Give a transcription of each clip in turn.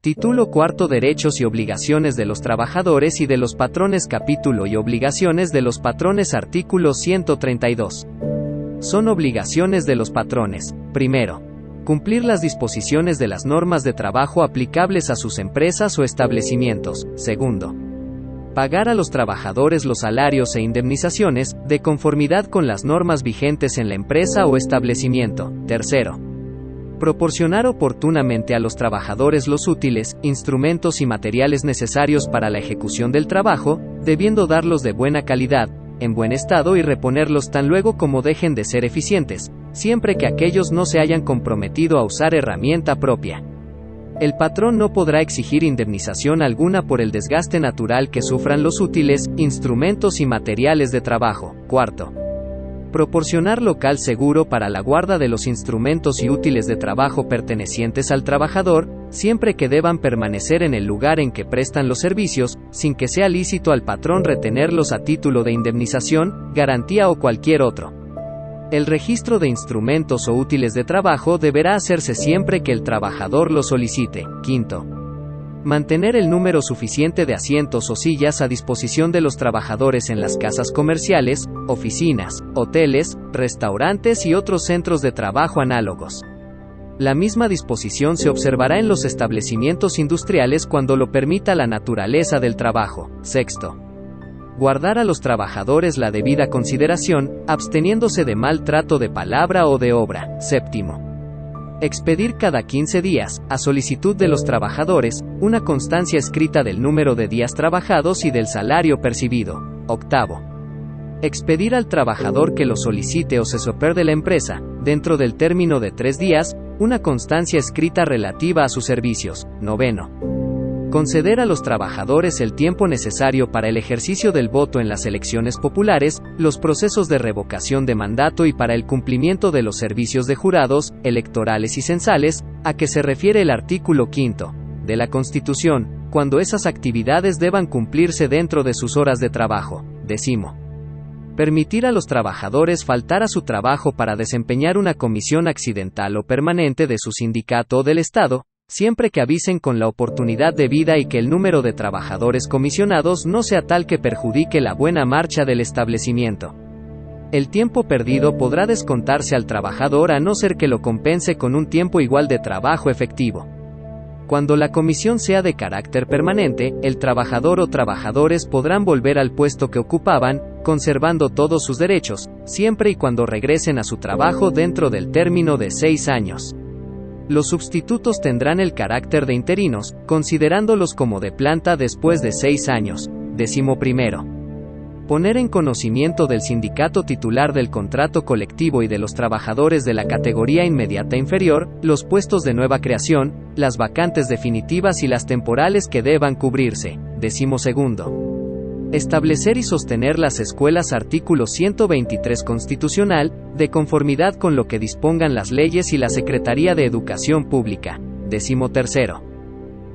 Título cuarto: Derechos y obligaciones de los trabajadores y de los patrones. Capítulo y obligaciones de los patrones. Artículo 132. Son obligaciones de los patrones: primero, cumplir las disposiciones de las normas de trabajo aplicables a sus empresas o establecimientos; segundo, pagar a los trabajadores los salarios e indemnizaciones, de conformidad con las normas vigentes en la empresa o establecimiento; tercero, proporcionar oportunamente a los trabajadores los útiles, instrumentos y materiales necesarios para la ejecución del trabajo, debiendo darlos de buena calidad, en buen estado, y reponerlos tan luego como dejen de ser eficientes, siempre que aquellos no se hayan comprometido a usar herramienta propia. El patrón no podrá exigir indemnización alguna por el desgaste natural que sufran los útiles, instrumentos y materiales de trabajo. Cuarto, proporcionar local seguro para la guarda de los instrumentos y útiles de trabajo pertenecientes al trabajador, siempre que deban permanecer en el lugar en que prestan los servicios, sin que sea lícito al patrón retenerlos a título de indemnización, garantía o cualquier otro. El registro de instrumentos o útiles de trabajo deberá hacerse siempre que el trabajador lo solicite. Quinto, mantener el número suficiente de asientos o sillas a disposición de los trabajadores en las casas comerciales, oficinas, hoteles, restaurantes y otros centros de trabajo análogos. La misma disposición se observará en los establecimientos industriales cuando lo permita la naturaleza del trabajo. Sexto, guardar a los trabajadores la debida consideración, absteniéndose de mal trato de palabra o de obra. Séptimo, expedir cada 15 días, a solicitud de los trabajadores, una constancia escrita del número de días trabajados y del salario percibido. Octavo, expedir al trabajador que lo solicite o cesopper de la empresa, dentro del término de 3 días, una constancia escrita relativa a sus servicios. Noveno, conceder a los trabajadores el tiempo necesario para el ejercicio del voto en las elecciones populares, los procesos de revocación de mandato y para el cumplimiento de los servicios de jurados, electorales y censales, a que se refiere el artículo 5 de la Constitución, cuando esas actividades deban cumplirse dentro de sus horas de trabajo. Décimo, permitir a los trabajadores faltar a su trabajo para desempeñar una comisión accidental o permanente de su sindicato o del Estado, siempre que avisen con la oportunidad debida y que el número de trabajadores comisionados no sea tal que perjudique la buena marcha del establecimiento. El tiempo perdido podrá descontarse al trabajador a no ser que lo compense con un tiempo igual de trabajo efectivo. Cuando la comisión sea de carácter permanente, el trabajador o trabajadores podrán volver al puesto que ocupaban, conservando todos sus derechos, siempre y cuando regresen a su trabajo dentro del término de 6 años. Los sustitutos tendrán el carácter de interinos, considerándolos como de planta después de 6 años. 11. Poner en conocimiento del sindicato titular del contrato colectivo y de los trabajadores de la categoría inmediata inferior, los puestos de nueva creación, las vacantes definitivas y las temporales que deban cubrirse. 12. Establecer y sostener las escuelas. Artículo 123 Constitucional, de conformidad con lo que dispongan las leyes y la Secretaría de Educación Pública. 13.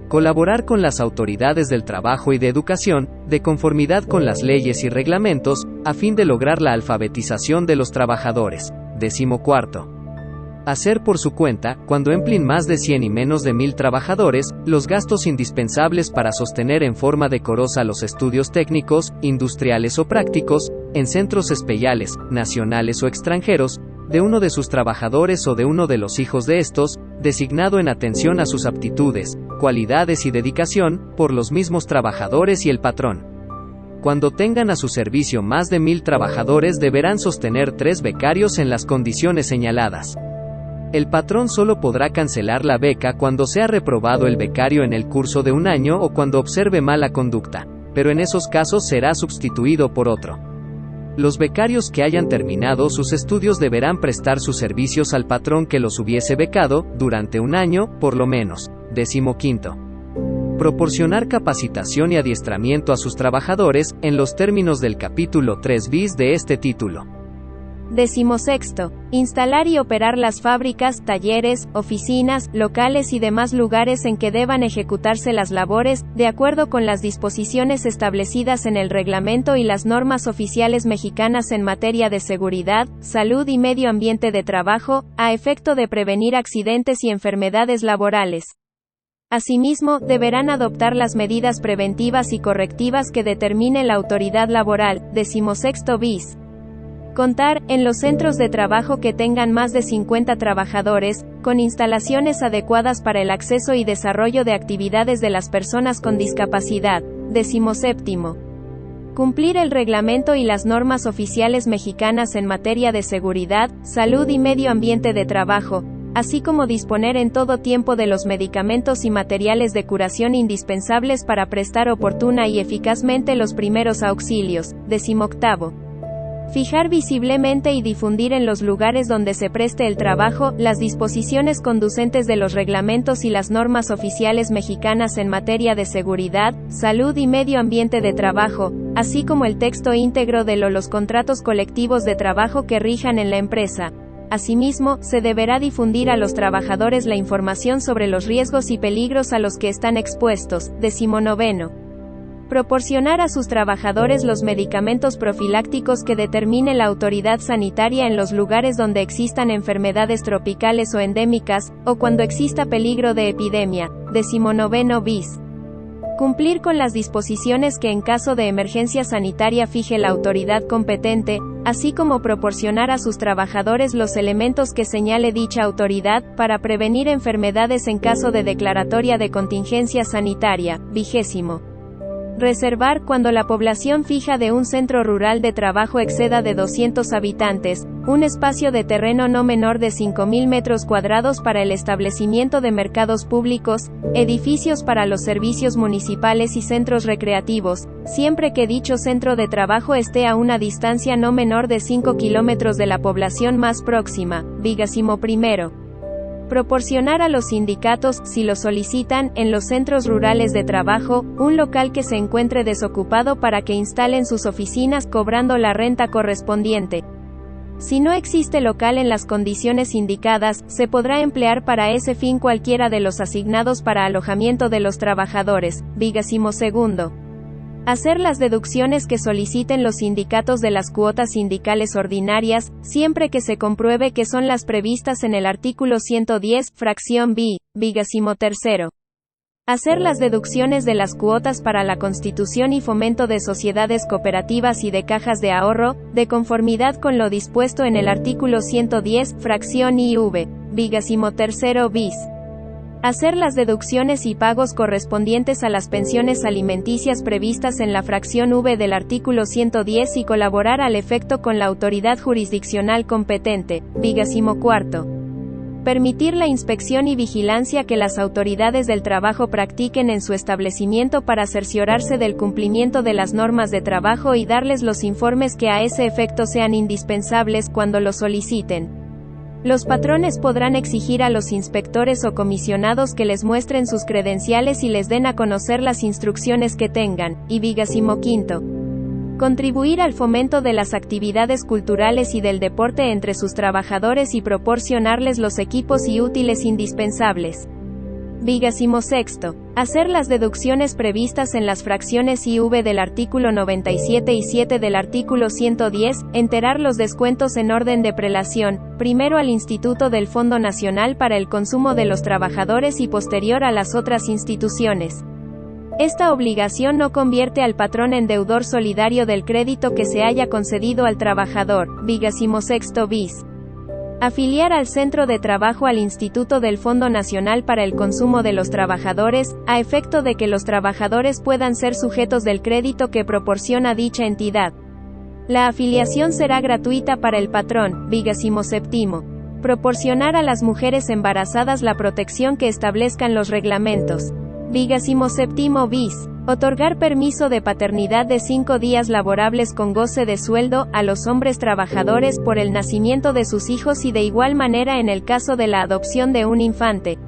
Colaborar con las autoridades del trabajo y de educación, de conformidad con las leyes y reglamentos, a fin de lograr la alfabetización de los trabajadores. 14. Hacer por su cuenta, cuando empleen más de 100 y menos de 1000 trabajadores, los gastos indispensables para sostener en forma decorosa los estudios técnicos, industriales o prácticos, en centros especiales, nacionales o extranjeros, de uno de sus trabajadores o de uno de los hijos de estos, designado en atención a sus aptitudes, cualidades y dedicación, por los mismos trabajadores y el patrón. Cuando tengan a su servicio más de 1000 trabajadores, deberán sostener 3 becarios en las condiciones señaladas. El patrón solo podrá cancelar la beca cuando sea reprobado el becario en el curso de un año o cuando observe mala conducta, pero en esos casos será sustituido por otro. Los becarios que hayan terminado sus estudios deberán prestar sus servicios al patrón que los hubiese becado, durante un año, por lo menos. 15. Proporcionar capacitación y adiestramiento a sus trabajadores, en los términos del capítulo 3 bis de este título. 16. Instalar y operar las fábricas, talleres, oficinas, locales y demás lugares en que deban ejecutarse las labores, de acuerdo con las disposiciones establecidas en el reglamento y las normas oficiales mexicanas en materia de seguridad, salud y medio ambiente de trabajo, a efecto de prevenir accidentes y enfermedades laborales. Asimismo, deberán adoptar las medidas preventivas y correctivas que determine la autoridad laboral. 16 bis. Contar, en los centros de trabajo que tengan más de 50 trabajadores, con instalaciones adecuadas para el acceso y desarrollo de actividades de las personas con discapacidad. 17. Cumplir el reglamento y las normas oficiales mexicanas en materia de seguridad, salud y medio ambiente de trabajo, así como disponer en todo tiempo de los medicamentos y materiales de curación indispensables para prestar oportuna y eficazmente los primeros auxilios. 18. Fijar visiblemente y difundir en los lugares donde se preste el trabajo, las disposiciones conducentes de los reglamentos y las normas oficiales mexicanas en materia de seguridad, salud y medio ambiente de trabajo, así como el texto íntegro de los contratos colectivos de trabajo que rijan en la empresa. Asimismo, se deberá difundir a los trabajadores la información sobre los riesgos y peligros a los que están expuestos. 19. Proporcionar a sus trabajadores los medicamentos profilácticos que determine la autoridad sanitaria en los lugares donde existan enfermedades tropicales o endémicas, o cuando exista peligro de epidemia. 19 bis. Cumplir con las disposiciones que en caso de emergencia sanitaria fije la autoridad competente, así como proporcionar a sus trabajadores los elementos que señale dicha autoridad, para prevenir enfermedades en caso de declaratoria de contingencia sanitaria. 20. Reservar, cuando la población fija de un centro rural de trabajo exceda de 200 habitantes, un espacio de terreno no menor de 5.000 metros cuadrados para el establecimiento de mercados públicos, edificios para los servicios municipales y centros recreativos, siempre que dicho centro de trabajo esté a una distancia no menor de 5 kilómetros de la población más próxima. 21. Proporcionar a los sindicatos, si lo solicitan, en los centros rurales de trabajo, un local que se encuentre desocupado para que instalen sus oficinas cobrando la renta correspondiente. Si no existe local en las condiciones indicadas, se podrá emplear para ese fin cualquiera de los asignados para alojamiento de los trabajadores. 22. Hacer las deducciones que soliciten los sindicatos de las cuotas sindicales ordinarias, siempre que se compruebe que son las previstas en el artículo 110, fracción b. 23. Hacer las deducciones de las cuotas para la constitución y fomento de sociedades cooperativas y de cajas de ahorro, de conformidad con lo dispuesto en el artículo 110, fracción IV. 23 bis. Hacer las deducciones y pagos correspondientes a las pensiones alimenticias previstas en la fracción V del artículo 110 y colaborar al efecto con la autoridad jurisdiccional competente. 24. Permitir la inspección y vigilancia que las autoridades del trabajo practiquen en su establecimiento para cerciorarse del cumplimiento de las normas de trabajo y darles los informes que a ese efecto sean indispensables cuando lo soliciten. Los patrones podrán exigir a los inspectores o comisionados que les muestren sus credenciales y les den a conocer las instrucciones que tengan. Y 25. Contribuir al fomento de las actividades culturales y del deporte entre sus trabajadores y proporcionarles los equipos y útiles indispensables. 26. Hacer las deducciones previstas en las fracciones IV del artículo 97 y 7 del artículo 110, enterar los descuentos en orden de prelación, primero al Instituto del Fondo Nacional para el Consumo de los Trabajadores y posterior a las otras instituciones. Esta obligación no convierte al patrón en deudor solidario del crédito que se haya concedido al trabajador. 26 bis. Afiliar al centro de trabajo al Instituto del Fondo Nacional para el Consumo de los Trabajadores, a efecto de que los trabajadores puedan ser sujetos del crédito que proporciona dicha entidad. La afiliación será gratuita para el patrón. 27. Proporcionar a las mujeres embarazadas la protección que establezcan los reglamentos. 27 bis. Otorgar permiso de paternidad de 5 días laborables con goce de sueldo a los hombres trabajadores por el nacimiento de sus hijos y de igual manera en el caso de la adopción de un infante.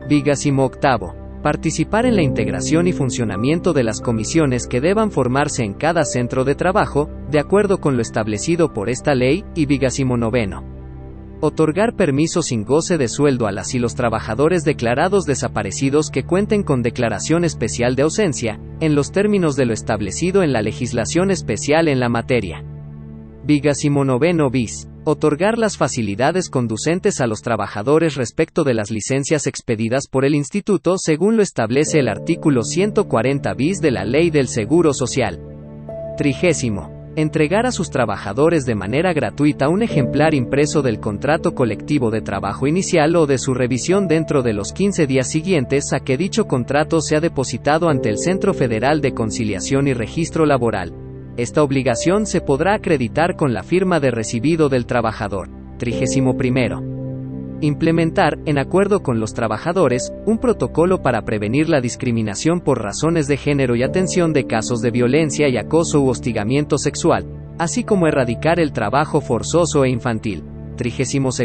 28. Participar en la integración y funcionamiento de las comisiones que deban formarse en cada centro de trabajo, de acuerdo con lo establecido por esta ley. Y 29. Otorgar permiso sin goce de sueldo a las y los trabajadores declarados desaparecidos que cuenten con declaración especial de ausencia, en los términos de lo establecido en la legislación especial en la materia. 29 bis. Otorgar las facilidades conducentes a los trabajadores respecto de las licencias expedidas por el Instituto según lo establece el artículo 140 bis de la Ley del Seguro Social. 30. Entregar a sus trabajadores de manera gratuita un ejemplar impreso del contrato colectivo de trabajo inicial o de su revisión dentro de los 15 días siguientes a que dicho contrato sea depositado ante el Centro Federal de Conciliación y Registro Laboral. Esta obligación se podrá acreditar con la firma de recibido del trabajador. 31. Implementar, en acuerdo con los trabajadores, un protocolo para prevenir la discriminación por razones de género y atención de casos de violencia y acoso u hostigamiento sexual, así como erradicar el trabajo forzoso e infantil. 32.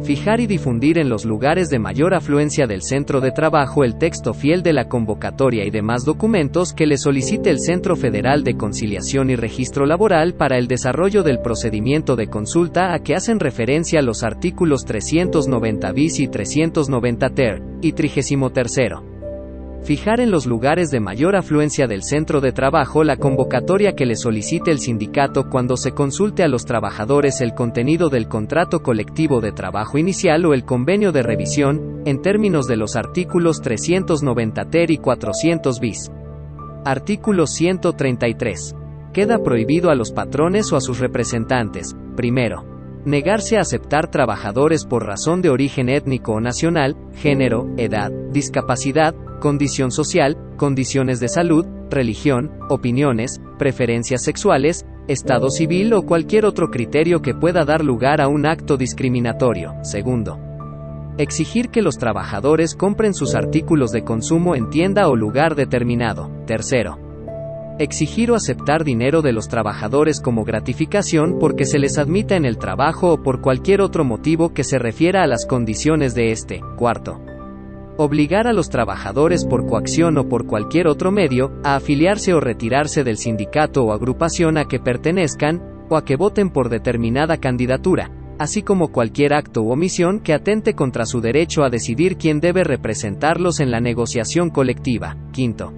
Fijar y difundir en los lugares de mayor afluencia del centro de trabajo el texto fiel de la convocatoria y demás documentos que le solicite el Centro Federal de Conciliación y Registro Laboral para el desarrollo del procedimiento de consulta a que hacen referencia los artículos 390 bis y 390 ter, y 33. Fijar en los lugares de mayor afluencia del centro de trabajo la convocatoria que le solicite el sindicato cuando se consulte a los trabajadores el contenido del contrato colectivo de trabajo inicial o el convenio de revisión, en términos de los artículos 390 ter y 400 bis. Artículo 133. Queda prohibido a los patrones o a sus representantes, primero, negarse a aceptar trabajadores por razón de origen étnico o nacional, género, edad, discapacidad, condición social, condiciones de salud, religión, opiniones, preferencias sexuales, estado civil o cualquier otro criterio que pueda dar lugar a un acto discriminatorio. Segundo, exigir que los trabajadores compren sus artículos de consumo en tienda o lugar determinado. Tercero, exigir o aceptar dinero de los trabajadores como gratificación porque se les admita en el trabajo o por cualquier otro motivo que se refiera a las condiciones de este. Cuarto, obligar a los trabajadores por coacción o por cualquier otro medio, a afiliarse o retirarse del sindicato o agrupación a que pertenezcan, o a que voten por determinada candidatura, así como cualquier acto u omisión que atente contra su derecho a decidir quién debe representarlos en la negociación colectiva. Quinto,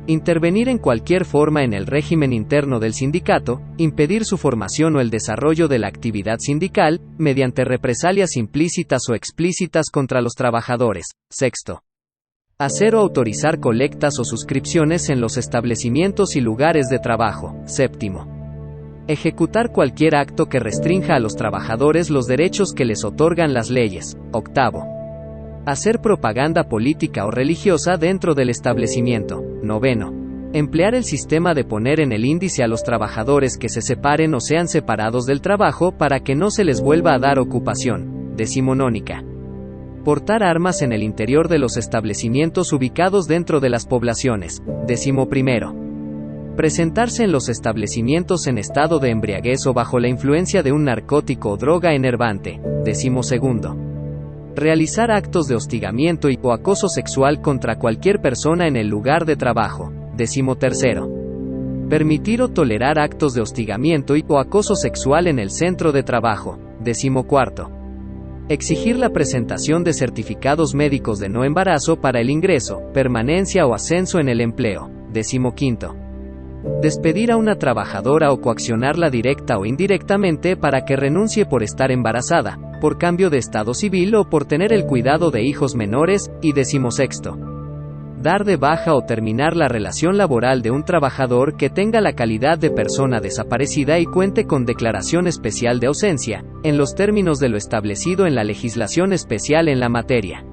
intervenir en cualquier forma en el régimen interno del sindicato, impedir su formación o el desarrollo de la actividad sindical, mediante represalias implícitas o explícitas contra los trabajadores. Sexto, hacer o autorizar colectas o suscripciones en los establecimientos y lugares de trabajo. Séptimo, ejecutar cualquier acto que restrinja a los trabajadores los derechos que les otorgan las leyes. Octavo, hacer propaganda política o religiosa dentro del establecimiento. Noveno, emplear el sistema de poner en el índice a los trabajadores que se separen o sean separados del trabajo para que no se les vuelva a dar ocupación. Decimonónica, portar armas en el interior de los establecimientos ubicados dentro de las poblaciones. 11. Presentarse en los establecimientos en estado de embriaguez o bajo la influencia de un narcótico o droga enervante. 12. Realizar actos de hostigamiento y o acoso sexual contra cualquier persona en el lugar de trabajo. 13. Permitir o tolerar actos de hostigamiento y o acoso sexual en el centro de trabajo. 14. Exigir la presentación de certificados médicos de no embarazo para el ingreso, permanencia o ascenso en el empleo. 15. Despedir a una trabajadora o coaccionarla directa o indirectamente para que renuncie por estar embarazada, por cambio de estado civil o por tener el cuidado de hijos menores. Y 16. Dar de baja o terminar la relación laboral de un trabajador que tenga la calidad de persona desaparecida y cuente con declaración especial de ausencia, en los términos de lo establecido en la legislación especial en la materia.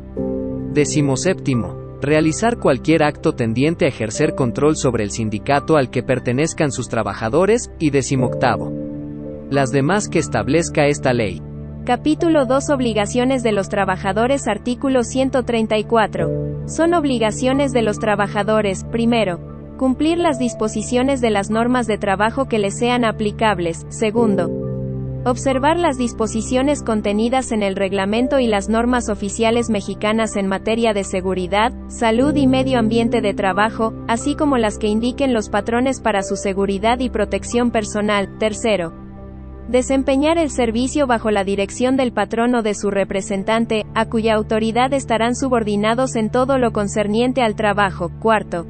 17. Realizar cualquier acto tendiente a ejercer control sobre el sindicato al que pertenezcan sus trabajadores. Y 18. Las demás que establezca esta ley. Capítulo 2. Obligaciones de los trabajadores. Artículo 134. Son obligaciones de los trabajadores, primero, cumplir las disposiciones de las normas de trabajo que les sean aplicables. Segundo, observar las disposiciones contenidas en el reglamento y las normas oficiales mexicanas en materia de seguridad, salud y medio ambiente de trabajo, así como las que indiquen los patrones para su seguridad y protección personal. Tercero, desempeñar el servicio bajo la dirección del patrón o de su representante, a cuya autoridad estarán subordinados en todo lo concerniente al trabajo. Cuarto,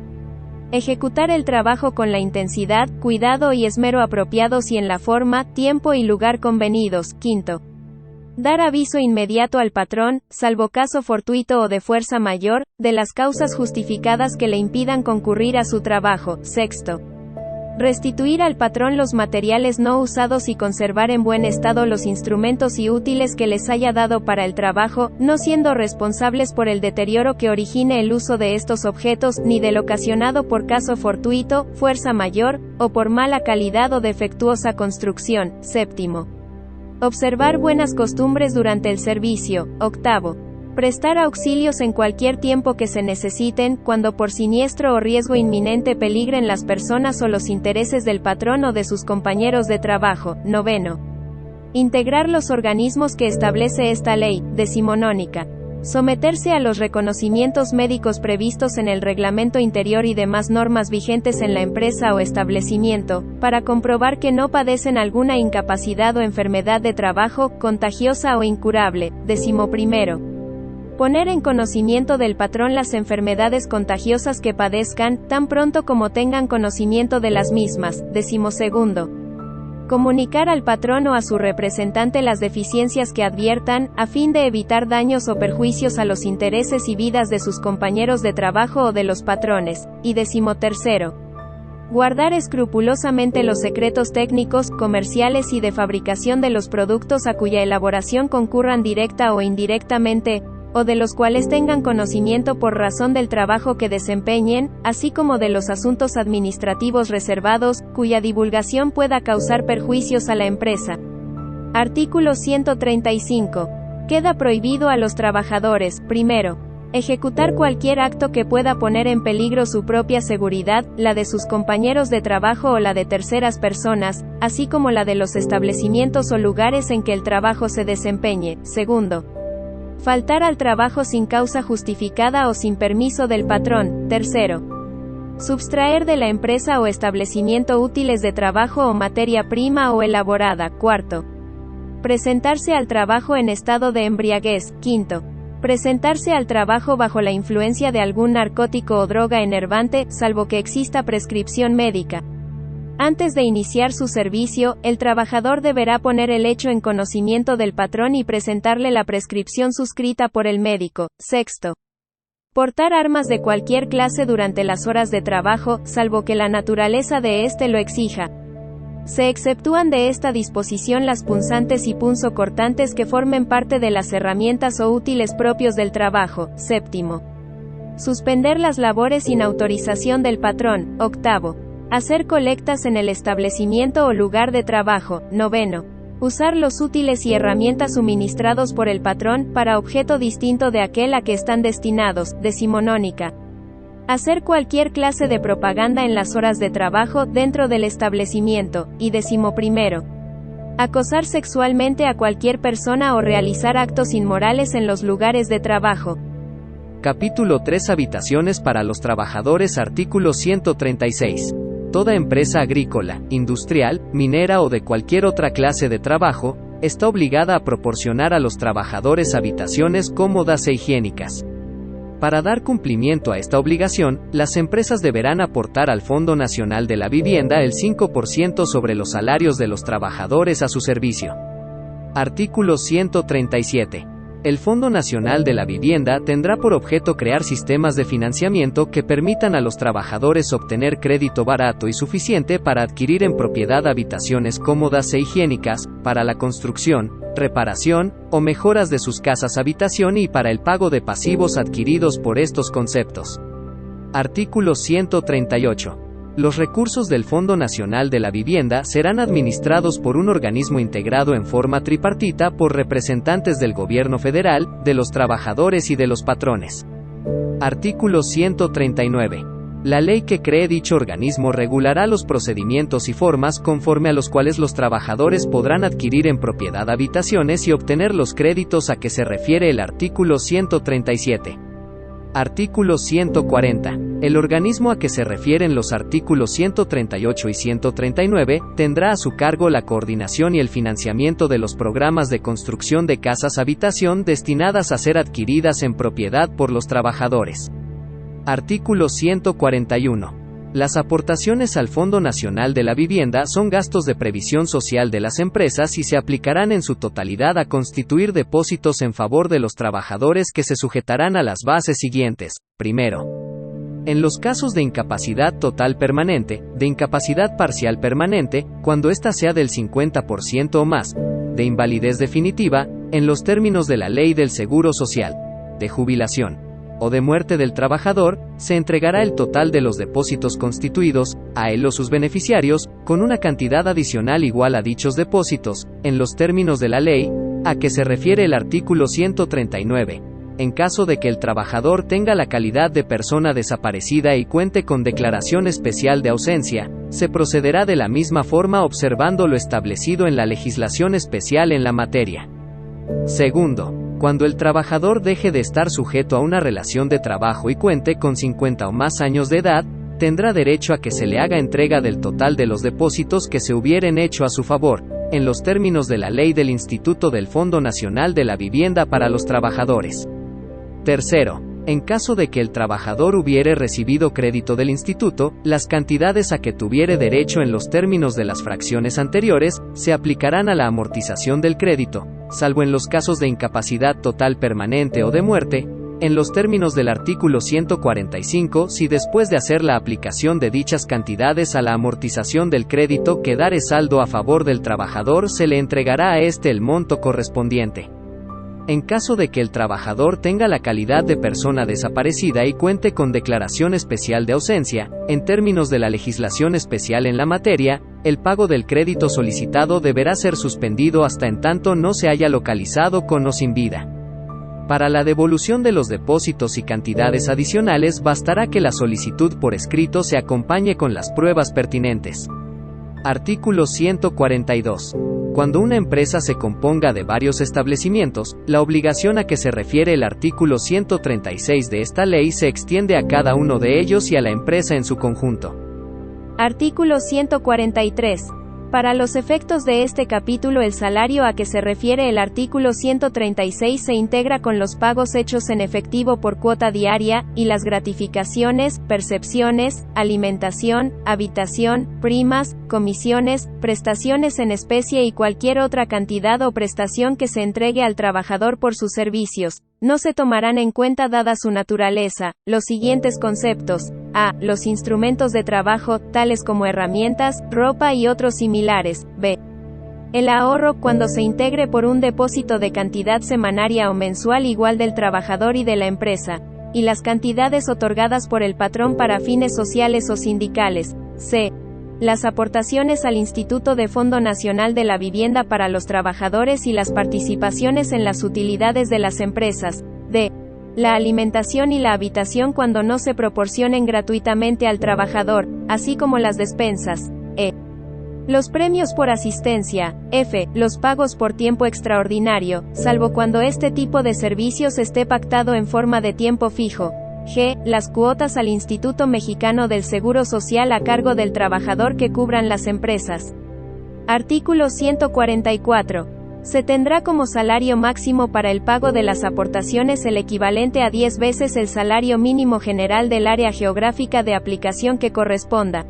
Ejecutar el trabajo con la intensidad, cuidado y esmero apropiados y en la forma, tiempo y lugar convenidos. Quinto. Dar aviso inmediato al patrón, salvo caso fortuito o de fuerza mayor, de las causas justificadas que le impidan concurrir a su trabajo. Sexto. Restituir al patrón los materiales no usados y conservar en buen estado los instrumentos y útiles que les haya dado para el trabajo, no siendo responsables por el deterioro que origine el uso de estos objetos, ni del ocasionado por caso fortuito, fuerza mayor, o por mala calidad o defectuosa construcción. Séptimo. Observar buenas costumbres durante el servicio. Octavo. Prestar auxilios en cualquier tiempo que se necesiten, cuando por siniestro o riesgo inminente peligren las personas o los intereses del patrón o de sus compañeros de trabajo. Noveno. Integrar los organismos que establece esta ley, decimonónica. Someterse a los reconocimientos médicos previstos en el reglamento interior y demás normas vigentes en la empresa o establecimiento, para comprobar que no padecen alguna incapacidad o enfermedad de trabajo, contagiosa o incurable. 11. Poner en conocimiento del patrón las enfermedades contagiosas que padezcan, tan pronto como tengan conocimiento de las mismas. 12. Comunicar al patrón o a su representante las deficiencias que adviertan, a fin de evitar daños o perjuicios a los intereses y vidas de sus compañeros de trabajo o de los patrones. Y 13. Guardar escrupulosamente los secretos técnicos, comerciales y de fabricación de los productos a cuya elaboración concurran directa o indirectamente, o de los cuales tengan conocimiento por razón del trabajo que desempeñen, así como de los asuntos administrativos reservados, cuya divulgación pueda causar perjuicios a la empresa. Artículo 135. Queda prohibido a los trabajadores, primero, ejecutar cualquier acto que pueda poner en peligro su propia seguridad, la de sus compañeros de trabajo o la de terceras personas, así como la de los establecimientos o lugares en que el trabajo se desempeñe. Segundo, faltar al trabajo sin causa justificada o sin permiso del patrón. Tercero, subtraer de la empresa o establecimiento útiles de trabajo o materia prima o elaborada. Cuarto, presentarse al trabajo en estado de embriaguez. Quinto, presentarse al trabajo bajo la influencia de algún narcótico o droga enervante, salvo que exista prescripción médica. Antes de iniciar su servicio, el trabajador deberá poner el hecho en conocimiento del patrón y presentarle la prescripción suscrita por el médico. Sexto, portar armas de cualquier clase durante las horas de trabajo, salvo que la naturaleza de éste lo exija. Se exceptúan de esta disposición las punzantes y punzocortantes que formen parte de las herramientas o útiles propios del trabajo. Séptimo, suspender las labores sin autorización del patrón. Octavo, hacer colectas en el establecimiento o lugar de trabajo. Noveno, usar los útiles y herramientas suministrados por el patrón, para objeto distinto de aquel a que están destinados. Decimonónica. Hacer cualquier clase de propaganda en las horas de trabajo, dentro del establecimiento. Y 11. Acosar sexualmente a cualquier persona o realizar actos inmorales en los lugares de trabajo. Capítulo 3. Habitaciones para los trabajadores. Artículo 136. Toda empresa agrícola, industrial, minera o de cualquier otra clase de trabajo, está obligada a proporcionar a los trabajadores habitaciones cómodas e higiénicas. Para dar cumplimiento a esta obligación, las empresas deberán aportar al Fondo Nacional de la Vivienda el 5% sobre los salarios de los trabajadores a su servicio. Artículo 137. El Fondo Nacional de la Vivienda tendrá por objeto crear sistemas de financiamiento que permitan a los trabajadores obtener crédito barato y suficiente para adquirir en propiedad habitaciones cómodas e higiénicas, para la construcción, reparación o mejoras de sus casas habitación y para el pago de pasivos adquiridos por estos conceptos. Artículo 138. Los recursos del Fondo Nacional de la Vivienda serán administrados por un organismo integrado en forma tripartita por representantes del Gobierno federal, de los trabajadores y de los patrones. Artículo 139. La ley que cree dicho organismo regulará los procedimientos y formas conforme a los cuales los trabajadores podrán adquirir en propiedad habitaciones y obtener los créditos a que se refiere el artículo 137. Artículo 140. El organismo a que se refieren los artículos 138 y 139, tendrá a su cargo la coordinación y el financiamiento de los programas de construcción de casas habitación destinadas a ser adquiridas en propiedad por los trabajadores. Artículo 141. Las aportaciones al Fondo Nacional de la Vivienda son gastos de previsión social de las empresas y se aplicarán en su totalidad a constituir depósitos en favor de los trabajadores que se sujetarán a las bases siguientes. Primero, en los casos de incapacidad total permanente, de incapacidad parcial permanente, cuando ésta sea del 50% o más, de invalidez definitiva, en los términos de la Ley del Seguro Social, de jubilación o de muerte del trabajador, se entregará el total de los depósitos constituidos, a él o sus beneficiarios, con una cantidad adicional igual a dichos depósitos, en los términos de la ley, a que se refiere el artículo 139. En caso de que el trabajador tenga la calidad de persona desaparecida y cuente con declaración especial de ausencia, se procederá de la misma forma observando lo establecido en la legislación especial en la materia. Segundo, cuando el trabajador deje de estar sujeto a una relación de trabajo y cuente con 50 o más años de edad, tendrá derecho a que se le haga entrega del total de los depósitos que se hubieren hecho a su favor, en los términos de la ley del Instituto del Fondo Nacional de la Vivienda para los Trabajadores. Tercero, en caso de que el trabajador hubiere recibido crédito del instituto, las cantidades a que tuviere derecho en los términos de las fracciones anteriores, se aplicarán a la amortización del crédito, salvo en los casos de incapacidad total permanente o de muerte, en los términos del artículo 145, si después de hacer la aplicación de dichas cantidades a la amortización del crédito quedare saldo a favor del trabajador, se le entregará a éste el monto correspondiente. En caso de que el trabajador tenga la calidad de persona desaparecida y cuente con declaración especial de ausencia, en términos de la legislación especial en la materia, el pago del crédito solicitado deberá ser suspendido hasta en tanto no se haya localizado con o sin vida. Para la devolución de los depósitos y cantidades adicionales bastará que la solicitud por escrito se acompañe con las pruebas pertinentes. Artículo 142. Cuando una empresa se componga de varios establecimientos, la obligación a que se refiere el artículo 136 de esta ley se extiende a cada uno de ellos y a la empresa en su conjunto. Artículo 143. Para los efectos de este capítulo, el salario a que se refiere el artículo 136 se integra con los pagos hechos en efectivo por cuota diaria, y las gratificaciones, percepciones, alimentación, habitación, primas, comisiones, prestaciones en especie y cualquier otra cantidad o prestación que se entregue al trabajador por sus servicios. No se tomarán en cuenta, dada su naturaleza, los siguientes conceptos: a. Los instrumentos de trabajo, tales como herramientas, ropa y otros similares. B. El ahorro, cuando se integre por un depósito de cantidad semanaria o mensual igual del trabajador y de la empresa, y las cantidades otorgadas por el patrón para fines sociales o sindicales. C. Las aportaciones al Instituto de Fondo Nacional de la Vivienda para los Trabajadores y las participaciones en las utilidades de las empresas. D. La alimentación y la habitación cuando no se proporcionen gratuitamente al trabajador, así como las despensas. E. Los premios por asistencia. F. Los pagos por tiempo extraordinario, salvo cuando este tipo de servicios esté pactado en forma de tiempo fijo. G. Las cuotas al Instituto Mexicano del Seguro Social a cargo del trabajador que cubran las empresas. Artículo 144. Se tendrá como salario máximo para el pago de las aportaciones el equivalente a 10 veces el salario mínimo general del área geográfica de aplicación que corresponda.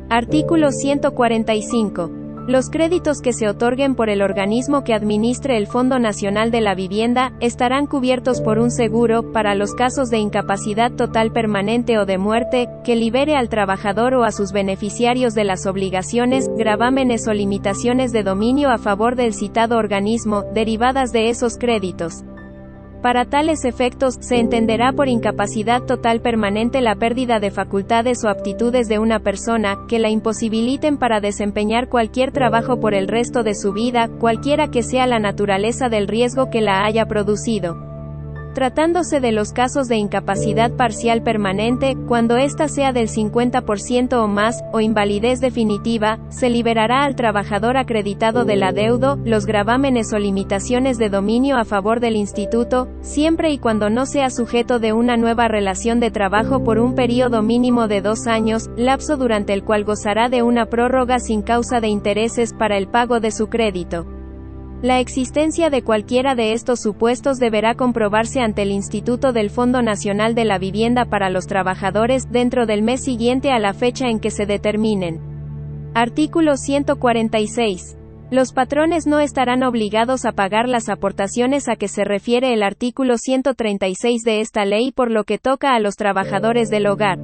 Artículo 145. Los créditos que se otorguen por el organismo que administre el Fondo Nacional de la Vivienda, estarán cubiertos por un seguro, para los casos de incapacidad total permanente o de muerte, que libere al trabajador o a sus beneficiarios de las obligaciones, gravámenes o limitaciones de dominio a favor del citado organismo, derivadas de esos créditos. Para tales efectos, se entenderá por incapacidad total permanente la pérdida de facultades o aptitudes de una persona, que la imposibiliten para desempeñar cualquier trabajo por el resto de su vida, cualquiera que sea la naturaleza del riesgo que la haya producido. Tratándose de los casos de incapacidad parcial permanente, cuando ésta sea del 50% o más, o invalidez definitiva, se liberará al trabajador acreditado del adeudo, los gravámenes o limitaciones de dominio a favor del instituto, siempre y cuando no sea sujeto de una nueva relación de trabajo por un período mínimo de 2 años, lapso durante el cual gozará de una prórroga sin causa de intereses para el pago de su crédito. La existencia de cualquiera de estos supuestos deberá comprobarse ante el Instituto del Fondo Nacional de la Vivienda para los Trabajadores, dentro del mes siguiente a la fecha en que se determinen. Artículo 146. Los patrones no estarán obligados a pagar las aportaciones a que se refiere el artículo 136 de esta ley por lo que toca a los trabajadores del hogar.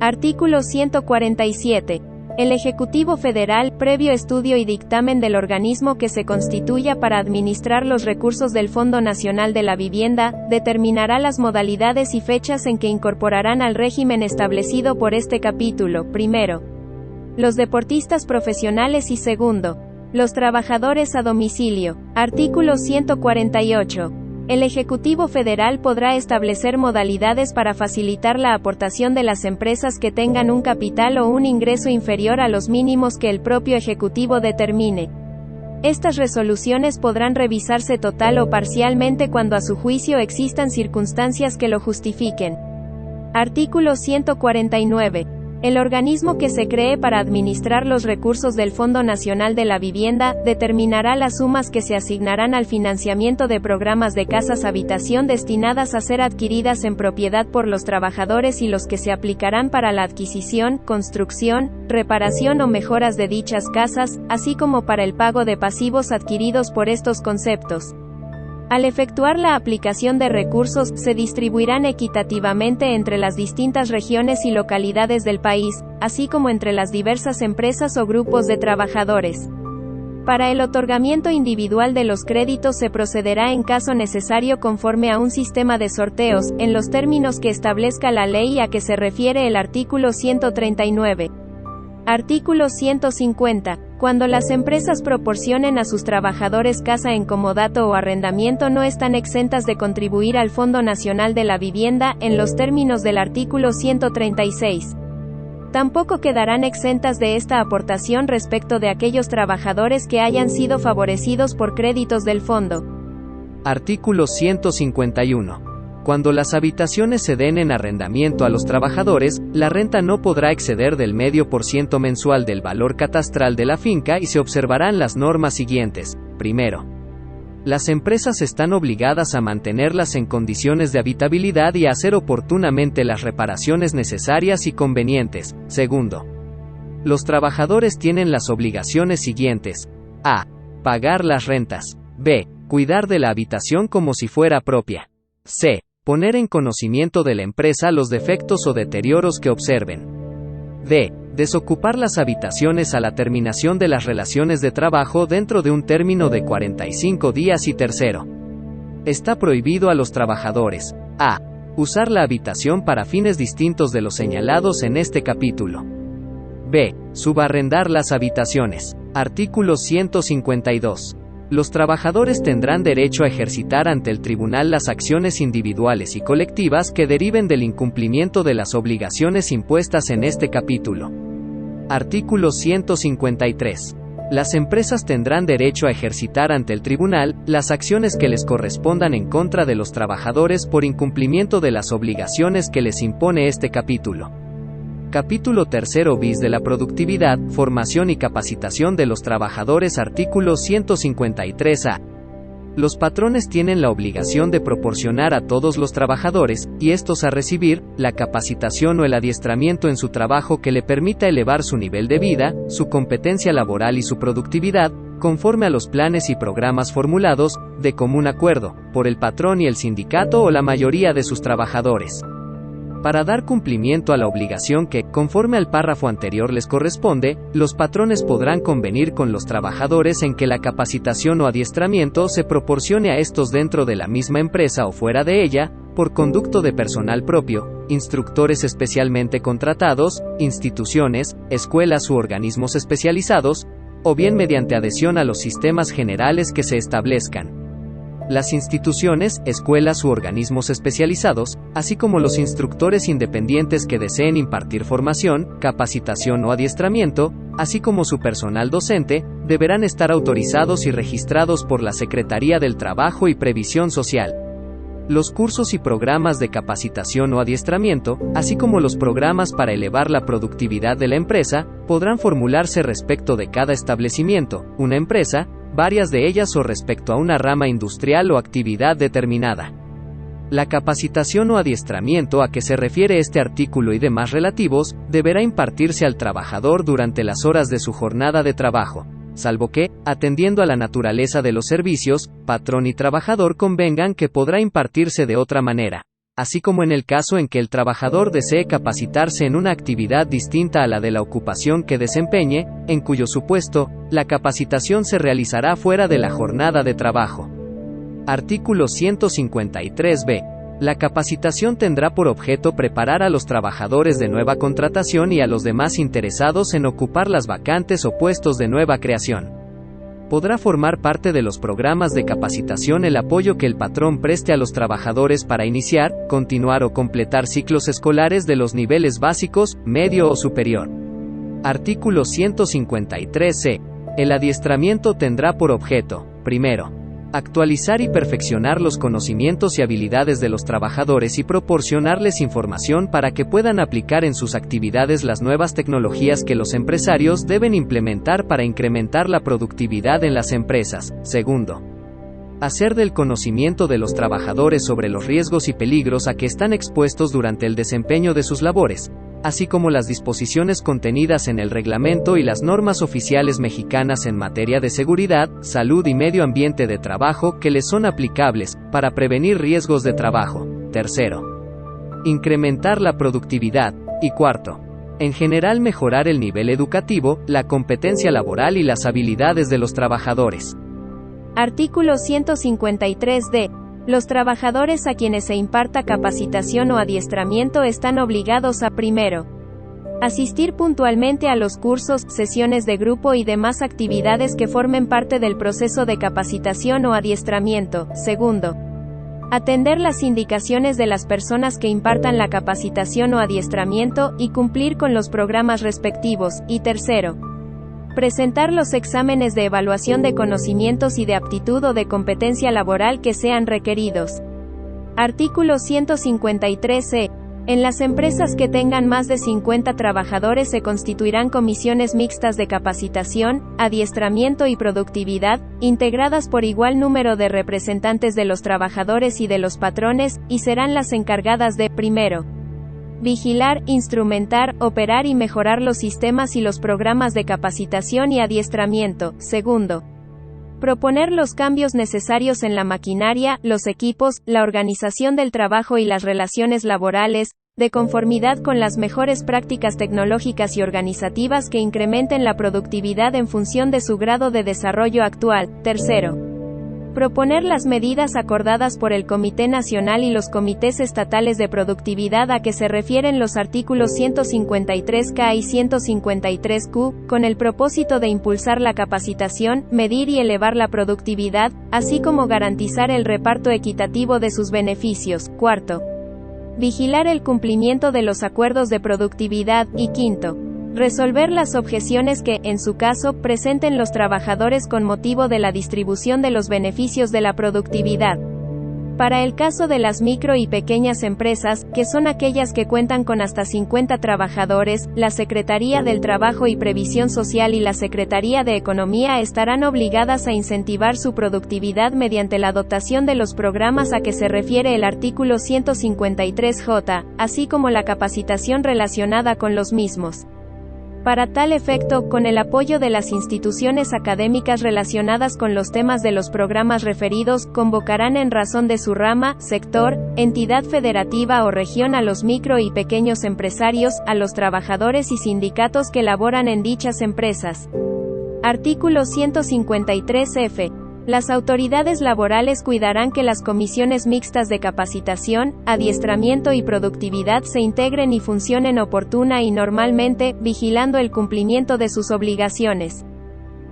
Artículo 147. El Ejecutivo Federal, previo estudio y dictamen del organismo que se constituya para administrar los recursos del Fondo Nacional de la Vivienda, determinará las modalidades y fechas en que incorporarán al régimen establecido por este capítulo. Primero, los deportistas profesionales y segundo, los trabajadores a domicilio. Artículo 148. El Ejecutivo Federal podrá establecer modalidades para facilitar la aportación de las empresas que tengan un capital o un ingreso inferior a los mínimos que el propio Ejecutivo determine. Estas resoluciones podrán revisarse total o parcialmente cuando a su juicio existan circunstancias que lo justifiquen. Artículo 149. El organismo que se cree para administrar los recursos del Fondo Nacional de la Vivienda, determinará las sumas que se asignarán al financiamiento de programas de casas habitación destinadas a ser adquiridas en propiedad por los trabajadores y los que se aplicarán para la adquisición, construcción, reparación o mejoras de dichas casas, así como para el pago de pasivos adquiridos por estos conceptos. Al efectuar la aplicación de recursos, se distribuirán equitativamente entre las distintas regiones y localidades del país, así como entre las diversas empresas o grupos de trabajadores. Para el otorgamiento individual de los créditos se procederá en caso necesario conforme a un sistema de sorteos, en los términos que establezca la ley a que se refiere el artículo 139. Artículo 150. Cuando las empresas proporcionen a sus trabajadores casa en comodato o arrendamiento no están exentas de contribuir al Fondo Nacional de la Vivienda, en los términos del artículo 136. Tampoco quedarán exentas de esta aportación respecto de aquellos trabajadores que hayan sido favorecidos por créditos del fondo. Artículo 151. Cuando las habitaciones se den en arrendamiento a los trabajadores, la renta no podrá exceder del 0,5% mensual del valor catastral de la finca y se observarán las normas siguientes. Primero, las empresas están obligadas a mantenerlas en condiciones de habitabilidad y a hacer oportunamente las reparaciones necesarias y convenientes. Segundo, los trabajadores tienen las obligaciones siguientes. A. Pagar las rentas. B. Cuidar de la habitación como si fuera propia. C. Poner en conocimiento de la empresa los defectos o deterioros que observen. D. Desocupar las habitaciones a la terminación de las relaciones de trabajo dentro de un término de 45 días. Y tercero, está prohibido a los trabajadores: a. Usar la habitación para fines distintos de los señalados en este capítulo. B. Subarrendar las habitaciones. Artículo 152. Los trabajadores tendrán derecho a ejercitar ante el tribunal las acciones individuales y colectivas que deriven del incumplimiento de las obligaciones impuestas en este capítulo. Artículo 153. Las empresas tendrán derecho a ejercitar ante el tribunal las acciones que les correspondan en contra de los trabajadores por incumplimiento de las obligaciones que les impone este capítulo. Capítulo 3 bis de la productividad, formación y capacitación de los trabajadores. Artículo 153a. Los patrones tienen la obligación de proporcionar a todos los trabajadores, y estos a recibir, la capacitación o el adiestramiento en su trabajo que le permita elevar su nivel de vida, su competencia laboral y su productividad, conforme a los planes y programas formulados, de común acuerdo, por el patrón y el sindicato o la mayoría de sus trabajadores. Para dar cumplimiento a la obligación que, conforme al párrafo anterior les corresponde, los patrones podrán convenir con los trabajadores en que la capacitación o adiestramiento se proporcione a estos dentro de la misma empresa o fuera de ella, por conducto de personal propio, instructores especialmente contratados, instituciones, escuelas u organismos especializados, o bien mediante adhesión a los sistemas generales que se establezcan. Las instituciones, escuelas u organismos especializados, así como los instructores independientes que deseen impartir formación, capacitación o adiestramiento, así como su personal docente, deberán estar autorizados y registrados por la Secretaría del Trabajo y Previsión Social. Los cursos y programas de capacitación o adiestramiento, así como los programas para elevar la productividad de la empresa, podrán formularse respecto de cada establecimiento, una empresa, varias de ellas o respecto a una rama industrial o actividad determinada. La capacitación o adiestramiento a que se refiere este artículo y demás relativos, deberá impartirse al trabajador durante las horas de su jornada de trabajo, salvo que, atendiendo a la naturaleza de los servicios, patrón y trabajador convengan que podrá impartirse de otra manera, así como en el caso en que el trabajador desee capacitarse en una actividad distinta a la de la ocupación que desempeñe, en cuyo supuesto, la capacitación se realizará fuera de la jornada de trabajo. Artículo 153b. La capacitación tendrá por objeto preparar a los trabajadores de nueva contratación y a los demás interesados en ocupar las vacantes o puestos de nueva creación. Podrá formar parte de los programas de capacitación el apoyo que el patrón preste a los trabajadores para iniciar, continuar o completar ciclos escolares de los niveles básicos, medio o superior. Artículo 153c. El adiestramiento tendrá por objeto, primero, actualizar y perfeccionar los conocimientos y habilidades de los trabajadores y proporcionarles información para que puedan aplicar en sus actividades las nuevas tecnologías que los empresarios deben implementar para incrementar la productividad en las empresas. Segundo, hacer del conocimiento de los trabajadores sobre los riesgos y peligros a que están expuestos durante el desempeño de sus labores, así como las disposiciones contenidas en el reglamento y las normas oficiales mexicanas en materia de seguridad, salud y medio ambiente de trabajo que les son aplicables, para prevenir riesgos de trabajo. Tercero, incrementar la productividad. Y cuarto, en general mejorar el nivel educativo, la competencia laboral y las habilidades de los trabajadores. Artículo 153d. Los trabajadores a quienes se imparta capacitación o adiestramiento están obligados a, primero, asistir puntualmente a los cursos, sesiones de grupo y demás actividades que formen parte del proceso de capacitación o adiestramiento. Segundo, atender las indicaciones de las personas que impartan la capacitación o adiestramiento, y cumplir con los programas respectivos. Y tercero, presentar los exámenes de evaluación de conocimientos y de aptitud o de competencia laboral que sean requeridos. Artículo 153e. En las empresas que tengan más de 50 trabajadores se constituirán comisiones mixtas de capacitación, adiestramiento y productividad, integradas por igual número de representantes de los trabajadores y de los patrones, y serán las encargadas de, primero, vigilar, instrumentar, operar y mejorar los sistemas y los programas de capacitación y adiestramiento. Segundo, proponer los cambios necesarios en la maquinaria, los equipos, la organización del trabajo y las relaciones laborales, de conformidad con las mejores prácticas tecnológicas y organizativas que incrementen la productividad en función de su grado de desarrollo actual. Tercero, proponer las medidas acordadas por el Comité Nacional y los comités estatales de productividad a que se refieren los artículos 153K y 153Q, con el propósito de impulsar la capacitación, medir y elevar la productividad, así como garantizar el reparto equitativo de sus beneficios. Cuarto, vigilar el cumplimiento de los acuerdos de productividad. Y quinto, resolver las objeciones que, en su caso, presenten los trabajadores con motivo de la distribución de los beneficios de la productividad. Para el caso de las micro y pequeñas empresas, que son aquellas que cuentan con hasta 50 trabajadores, la Secretaría del Trabajo y Previsión Social y la Secretaría de Economía estarán obligadas a incentivar su productividad mediante la dotación de los programas a que se refiere el artículo 153J, así como la capacitación relacionada con los mismos. Para tal efecto, con el apoyo de las instituciones académicas relacionadas con los temas de los programas referidos, convocarán en razón de su rama, sector, entidad federativa o región a los micro y pequeños empresarios, a los trabajadores y sindicatos que laboran en dichas empresas. Artículo 153F. Las autoridades laborales cuidarán que las comisiones mixtas de capacitación, adiestramiento y productividad se integren y funcionen oportuna y normalmente, vigilando el cumplimiento de sus obligaciones.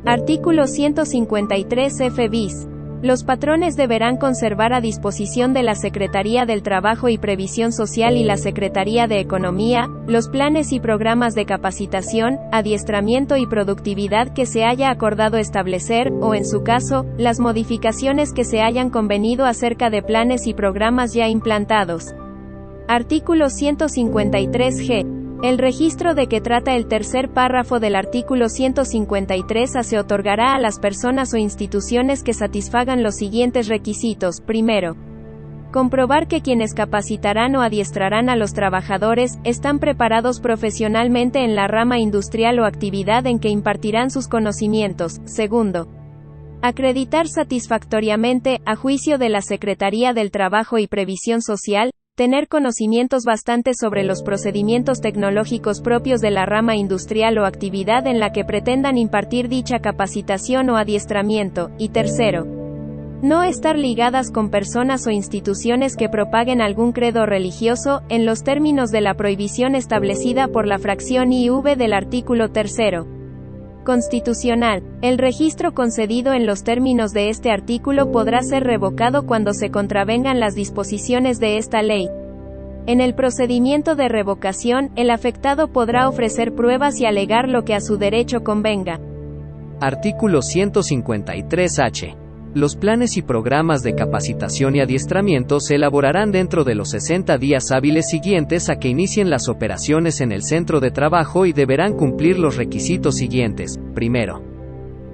Artículo 153F bis. Los patrones deberán conservar a disposición de la Secretaría del Trabajo y Previsión Social y la Secretaría de Economía, los planes y programas de capacitación, adiestramiento y productividad que se haya acordado establecer, o en su caso, las modificaciones que se hayan convenido acerca de planes y programas ya implantados. Artículo 153G. El registro de que trata el tercer párrafo del artículo 153A se otorgará a las personas o instituciones que satisfagan los siguientes requisitos. Primero, comprobar que quienes capacitarán o adiestrarán a los trabajadores, están preparados profesionalmente en la rama industrial o actividad en que impartirán sus conocimientos. Segundo, acreditar satisfactoriamente, a juicio de la Secretaría del Trabajo y Previsión Social, tener conocimientos bastantes sobre los procedimientos tecnológicos propios de la rama industrial o actividad en la que pretendan impartir dicha capacitación o adiestramiento. Y tercero, no estar ligadas con personas o instituciones que propaguen algún credo religioso, en los términos de la prohibición establecida por la fracción IV del artículo 3 constitucional. El registro concedido en los términos de este artículo podrá ser revocado cuando se contravengan las disposiciones de esta ley. En el procedimiento de revocación, el afectado podrá ofrecer pruebas y alegar lo que a su derecho convenga. Artículo 153H. Los planes y programas de capacitación y adiestramiento se elaborarán dentro de los 60 días hábiles siguientes a que inicien las operaciones en el centro de trabajo y deberán cumplir los requisitos siguientes. Primero,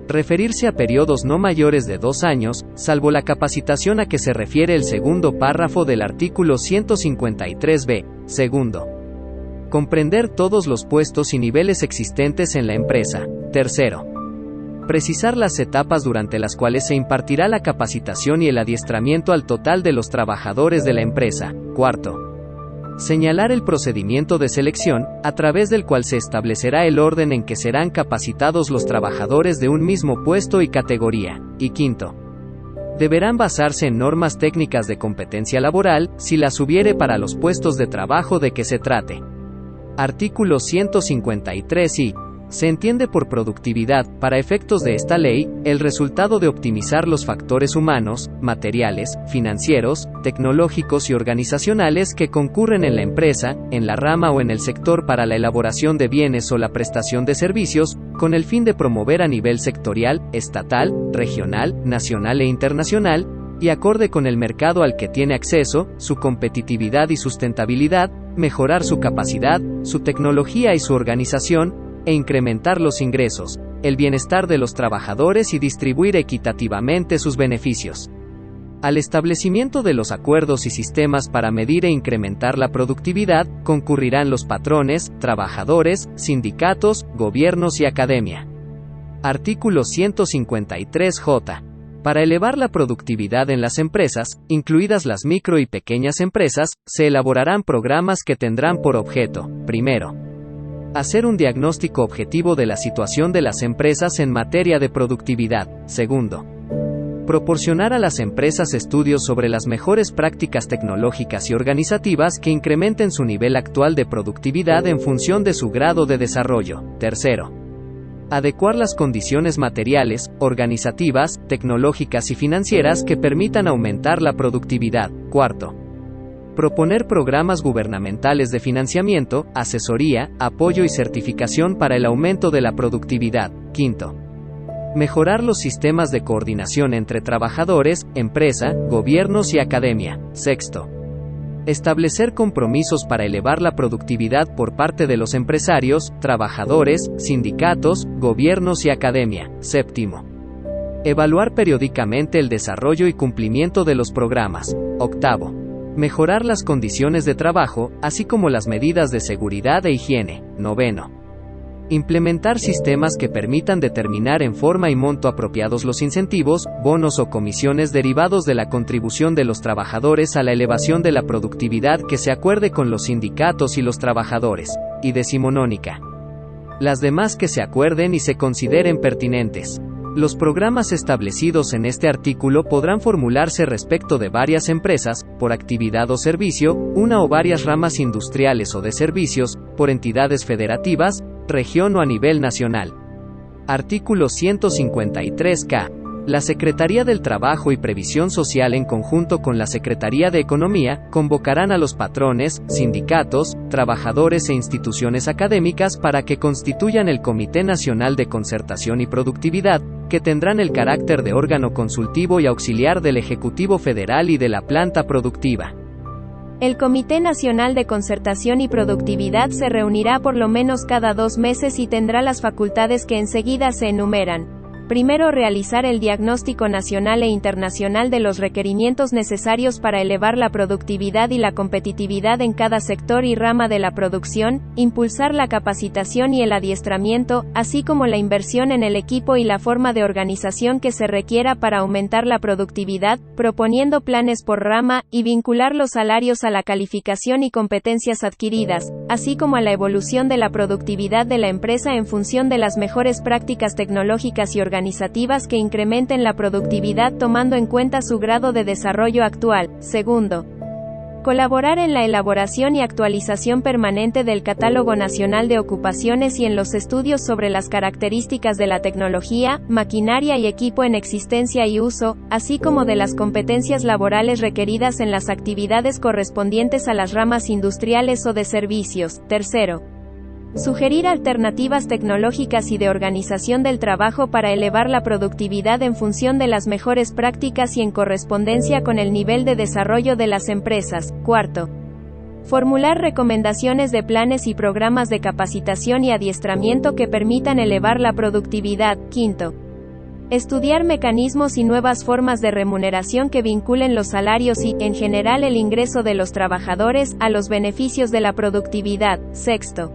referirse a periodos no mayores de 2 años, salvo la capacitación a que se refiere el segundo párrafo del artículo 153b. Segundo, comprender todos los puestos y niveles existentes en la empresa. Tercero, precisar las etapas durante las cuales se impartirá la capacitación y el adiestramiento al total de los trabajadores de la empresa. Cuarto, señalar el procedimiento de selección, a través del cual se establecerá el orden en que serán capacitados los trabajadores de un mismo puesto y categoría. Y quinto, deberán basarse en normas técnicas de competencia laboral, si las hubiere para los puestos de trabajo de que se trate. Artículo 153I. Se entiende por productividad, para efectos de esta ley, el resultado de optimizar los factores humanos, materiales, financieros, tecnológicos y organizacionales que concurren en la empresa, en la rama o en el sector para la elaboración de bienes o la prestación de servicios, con el fin de promover a nivel sectorial, estatal, regional, nacional e internacional, y acorde con el mercado al que tiene acceso, su competitividad y sustentabilidad, mejorar su capacidad, su tecnología y su organización, e incrementar los ingresos, el bienestar de los trabajadores y distribuir equitativamente sus beneficios. Al establecimiento de los acuerdos y sistemas para medir e incrementar la productividad, concurrirán los patrones, trabajadores, sindicatos, gobiernos y academia. Artículo 153J. Para elevar la productividad en las empresas, incluidas las micro y pequeñas empresas, se elaborarán programas que tendrán por objeto, primero, hacer un diagnóstico objetivo de la situación de las empresas en materia de productividad. Segundo, proporcionar a las empresas estudios sobre las mejores prácticas tecnológicas y organizativas que incrementen su nivel actual de productividad en función de su grado de desarrollo. Tercero, adecuar las condiciones materiales, organizativas, tecnológicas y financieras que permitan aumentar la productividad. Cuarto, proponer programas gubernamentales de financiamiento, asesoría, apoyo y certificación para el aumento de la productividad. Quinto, mejorar los sistemas de coordinación entre trabajadores, empresa, gobiernos y academia. Sexto, establecer compromisos para elevar la productividad por parte de los empresarios, trabajadores, sindicatos, gobiernos y academia. Séptimo, evaluar periódicamente el desarrollo y cumplimiento de los programas. Octavo, mejorar las condiciones de trabajo, así como las medidas de seguridad e higiene. Noveno, implementar sistemas que permitan determinar en forma y monto apropiados los incentivos, bonos o comisiones derivados de la contribución de los trabajadores a la elevación de la productividad que se acuerde con los sindicatos y los trabajadores. Y decimonónica, las demás que se acuerden y se consideren pertinentes. Los programas establecidos en este artículo podrán formularse respecto de varias empresas, por actividad o servicio, una o varias ramas industriales o de servicios, por entidades federativas, región o a nivel nacional. Artículo 153K. La Secretaría del Trabajo y Previsión Social en conjunto con la Secretaría de Economía, convocarán a los patrones, sindicatos, trabajadores e instituciones académicas para que constituyan el Comité Nacional de Concertación y Productividad, que tendrán el carácter de órgano consultivo y auxiliar del Ejecutivo Federal y de la planta productiva. El Comité Nacional de Concertación y Productividad se reunirá por lo menos cada 2 meses y tendrá las facultades que enseguida se enumeran. Primero, realizar el diagnóstico nacional e internacional de los requerimientos necesarios para elevar la productividad y la competitividad en cada sector y rama de la producción, impulsar la capacitación y el adiestramiento, así como la inversión en el equipo y la forma de organización que se requiera para aumentar la productividad, proponiendo planes por rama, y vincular los salarios a la calificación y competencias adquiridas, así como a la evolución de la productividad de la empresa en función de las mejores prácticas tecnológicas y organizativas que incrementen la productividad tomando en cuenta su grado de desarrollo actual. Segundo, colaborar en la elaboración y actualización permanente del Catálogo Nacional de Ocupaciones y en los estudios sobre las características de la tecnología, maquinaria y equipo en existencia y uso, así como de las competencias laborales requeridas en las actividades correspondientes a las ramas industriales o de servicios. Tercero, sugerir alternativas tecnológicas y de organización del trabajo para elevar la productividad en función de las mejores prácticas y en correspondencia con el nivel de desarrollo de las empresas. Cuarto, formular recomendaciones de planes y programas de capacitación y adiestramiento que permitan elevar la productividad. Quinto, estudiar mecanismos y nuevas formas de remuneración que vinculen los salarios y, en general, el ingreso de los trabajadores a los beneficios de la productividad. Sexto,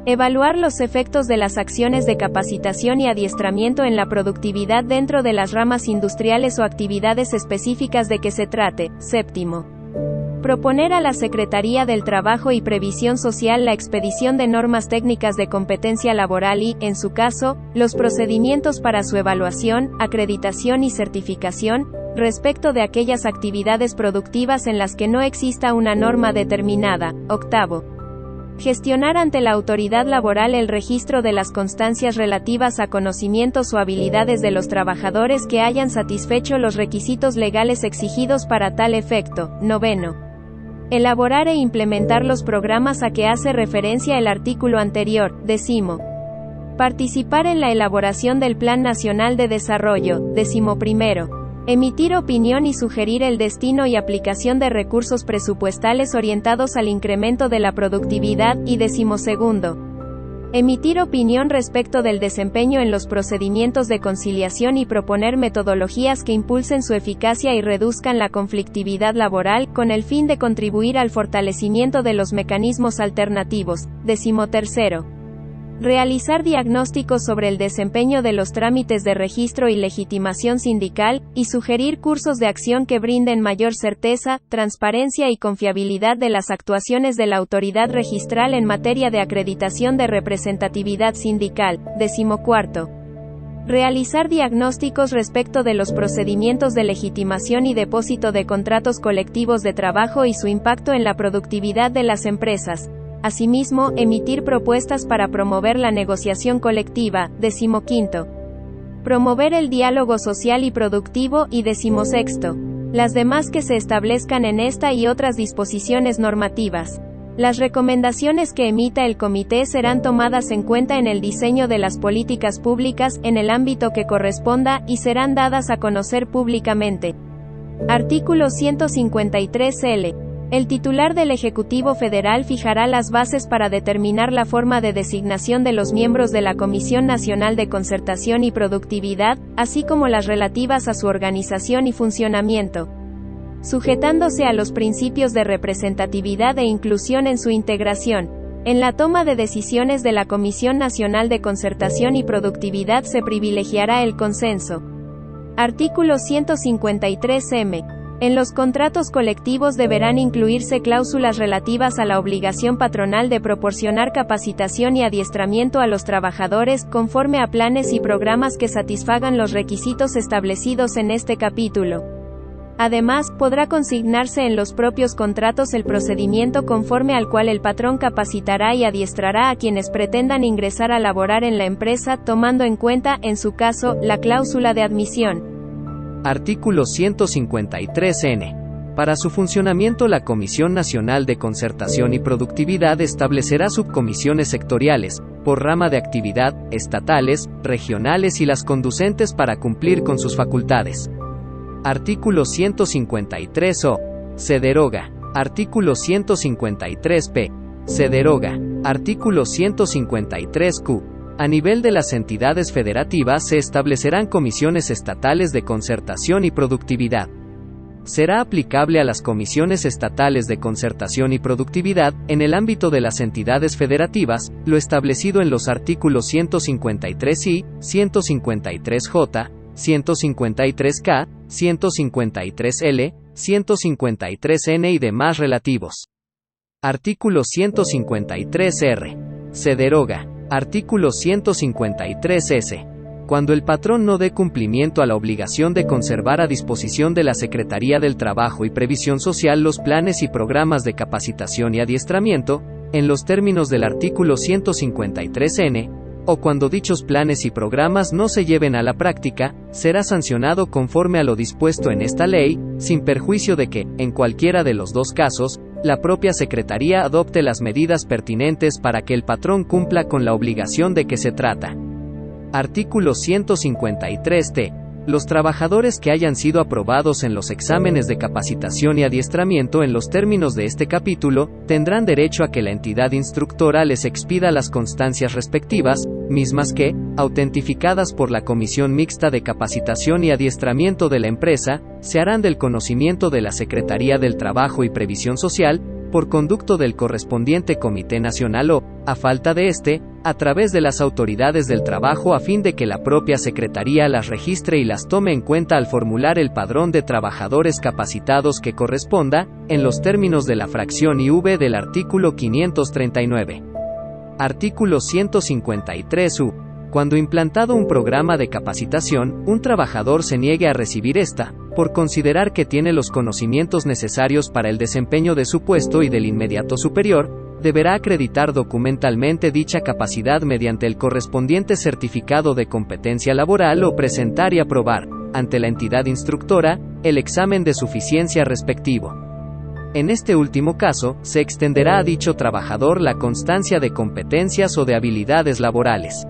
evaluar los efectos de las acciones de capacitación y adiestramiento en la productividad dentro de las ramas industriales o actividades específicas de que se trate. Séptimo, proponer a la Secretaría del Trabajo y Previsión Social la expedición de normas técnicas de competencia laboral y, en su caso, los procedimientos para su evaluación, acreditación y certificación, respecto de aquellas actividades productivas en las que no exista una norma determinada. Octavo, gestionar ante la autoridad laboral el registro de las constancias relativas a conocimientos o habilidades de los trabajadores que hayan satisfecho los requisitos legales exigidos para tal efecto. Noveno, elaborar e implementar los programas a que hace referencia el artículo anterior. Décimo, participar en la elaboración del Plan Nacional de Desarrollo. Décimo primero, emitir opinión y sugerir el destino y aplicación de recursos presupuestales orientados al incremento de la productividad. Y decimosegundo, emitir opinión respecto del desempeño en los procedimientos de conciliación y proponer metodologías que impulsen su eficacia y reduzcan la conflictividad laboral, con el fin de contribuir al fortalecimiento de los mecanismos alternativos. Decimotercero, realizar diagnósticos sobre el desempeño de los trámites de registro y legitimación sindical, y sugerir cursos de acción que brinden mayor certeza, transparencia y confiabilidad de las actuaciones de la autoridad registral en materia de acreditación de representatividad sindical. Decimocuarto, realizar diagnósticos respecto de los procedimientos de legitimación y depósito de contratos colectivos de trabajo y su impacto en la productividad de las empresas. Asimismo, emitir propuestas para promover la negociación colectiva. Decimoquinto, promover el diálogo social y productivo. Y decimosexto, las demás que se establezcan en esta y otras disposiciones normativas. Las recomendaciones que emita el comité serán tomadas en cuenta en el diseño de las políticas públicas, en el ámbito que corresponda, y serán dadas a conocer públicamente. Artículo 153L. El titular del Ejecutivo Federal fijará las bases para determinar la forma de designación de los miembros de la Comisión Nacional de Concertación y Productividad, así como las relativas a su organización y funcionamiento, sujetándose a los principios de representatividad e inclusión en su integración. En la toma de decisiones de la Comisión Nacional de Concertación y Productividad se privilegiará el consenso. Artículo 153M. En los contratos colectivos deberán incluirse cláusulas relativas a la obligación patronal de proporcionar capacitación y adiestramiento a los trabajadores, conforme a planes y programas que satisfagan los requisitos establecidos en este capítulo. Además, podrá consignarse en los propios contratos el procedimiento conforme al cual el patrón capacitará y adiestrará a quienes pretendan ingresar a laborar en la empresa, tomando en cuenta, en su caso, la cláusula de admisión. Artículo 153N. Para su funcionamiento, la Comisión Nacional de Concertación y Productividad establecerá subcomisiones sectoriales, por rama de actividad, estatales, regionales y las conducentes para cumplir con sus facultades. Artículo 153O. Se deroga. Artículo 153p. Se deroga. Artículo 153q. A nivel de las entidades federativas se establecerán comisiones estatales de concertación y productividad. Será aplicable a las comisiones estatales de concertación y productividad, en el ámbito de las entidades federativas, lo establecido en los artículos 153i, 153j, 153k, 153l, 153n y demás relativos. Artículo 153r. Se deroga. Artículo 153s. Cuando el patrón no dé cumplimiento a la obligación de conservar a disposición de la Secretaría del Trabajo y Previsión Social los planes y programas de capacitación y adiestramiento, en los términos del artículo 153n, o cuando dichos planes y programas no se lleven a la práctica, será sancionado conforme a lo dispuesto en esta ley, sin perjuicio de que, en cualquiera de los dos casos, la propia Secretaría adopte las medidas pertinentes para que el patrón cumpla con la obligación de que se trata. Artículo 153t. Los trabajadores que hayan sido aprobados en los exámenes de capacitación y adiestramiento en los términos de este capítulo, tendrán derecho a que la entidad instructora les expida las constancias respectivas, mismas que, autentificadas por la Comisión Mixta de Capacitación y Adiestramiento de la empresa, se harán del conocimiento de la Secretaría del Trabajo y Previsión Social, por conducto del correspondiente Comité Nacional o, a falta de este, a través de las autoridades del trabajo a fin de que la propia Secretaría las registre y las tome en cuenta al formular el padrón de trabajadores capacitados que corresponda, en los términos de la fracción IV del artículo 539. Artículo 153U. Cuando implantado un programa de capacitación, un trabajador se niegue a recibir esta, por considerar que tiene los conocimientos necesarios para el desempeño de su puesto y del inmediato superior, deberá acreditar documentalmente dicha capacidad mediante el correspondiente certificado de competencia laboral o presentar y aprobar, ante la entidad instructora, el examen de suficiencia respectivo. En este último caso, se extenderá a dicho trabajador la constancia de competencias o de habilidades laborales.